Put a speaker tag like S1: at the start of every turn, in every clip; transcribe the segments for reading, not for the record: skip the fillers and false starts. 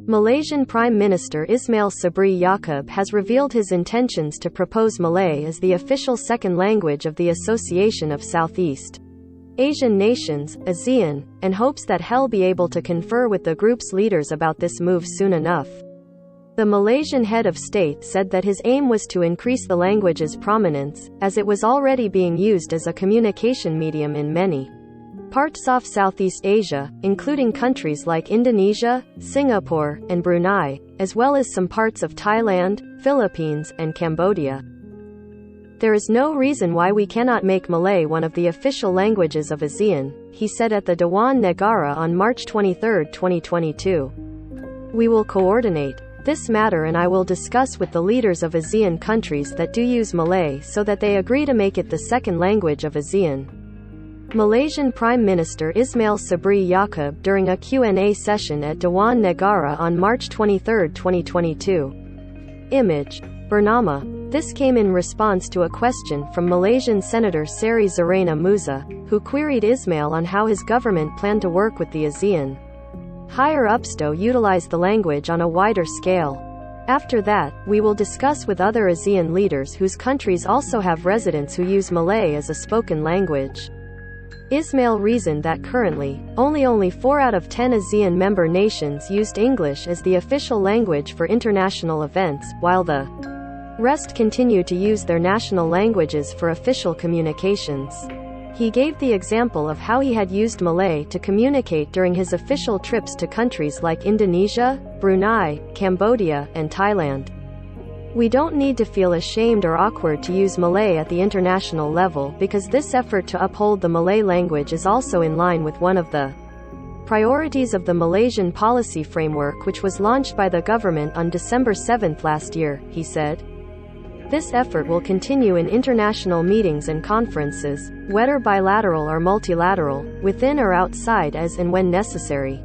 S1: Malaysian Prime Minister Ismail Sabri Yaakob has revealed his intentions to propose Malay as the official second language of the Association of Southeast Asian Nations, ASEAN, and hopes that he'll be able to confer with the group's leaders about this move soon enough. The Malaysian head of state said that his aim was to increase the language's prominence, as it was already being used as a communication medium in many parts of Southeast Asia, including countries like Indonesia, Singapore, and Brunei, as well as some parts of Thailand, Philippines, and Cambodia. There is no reason why we cannot make Malay one of the official languages of ASEAN, he said at the Dewan Negara on March 23, 2022. We will coordinate this matter and I will discuss with the leaders of ASEAN countries that do use Malay so that they agree to make it the second language of ASEAN. Malaysian Prime Minister Ismail Sabri Yaakob during a Q&A session at Dewan Negara on March 23, 2022. Image. Bernama. This came in response to a question from Malaysian Senator Seri Zarina Musa, who queried Ismail on how his government planned to work with the ASEAN higher-ups to utilize the language on a wider scale. After that, we will discuss with other ASEAN leaders whose countries also have residents who use Malay as a spoken language. Ismail reasoned that currently, only 4 out of 10 ASEAN member nations used English as the official language for international events, while the rest continue to use their national languages for official communications. He gave the example of how he had used Malay to communicate during his official trips to countries like Indonesia, Brunei, Cambodia, and Thailand. We don't need to feel ashamed or awkward to use Malay at the international level because this effort to uphold the Malay language is also in line with one of the priorities of the Malaysian policy framework which was launched by the government on December 7 last year, he said. This effort will continue in international meetings and conferences, whether bilateral or multilateral, within or outside as and when necessary.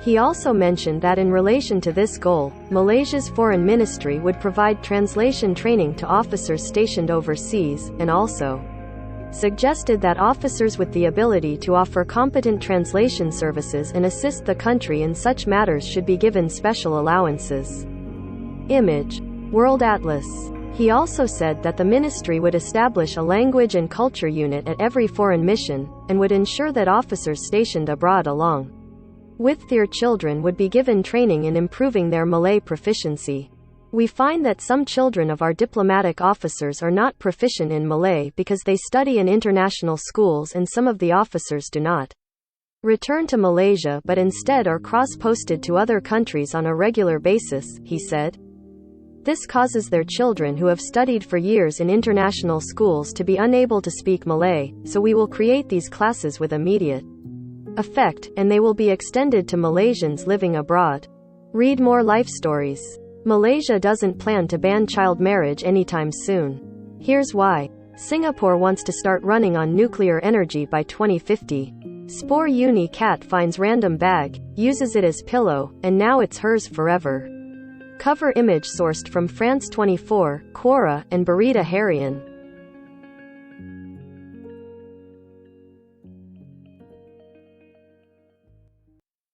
S1: He also mentioned that in relation to this goal, Malaysia's foreign ministry would provide translation training to officers stationed overseas, and also suggested that officers with the ability to offer competent translation services and assist the country in such matters should be given special allowances. Image. World Atlas. He also said that the ministry would establish a language and culture unit at every foreign mission, and would ensure that officers stationed abroad along with their children would be given training in improving their Malay proficiency. We find that some children of our diplomatic officers are not proficient in Malay because they study in international schools and some of the officers do not return to Malaysia but instead are cross-posted to other countries on a regular basis, he said. This causes their children who have studied for years in international schools to be unable to speak Malay, so we will create these classes with immediate effect, and they will be extended to Malaysians living abroad. Read more life stories. Malaysia doesn't plan to ban child marriage anytime soon. Here's why. Singapore wants to start running on nuclear energy by 2050. Spore Uni cat finds random bag, uses it as pillow, and now it's hers forever. Cover image sourced from France 24, Quora, and Barita Harian.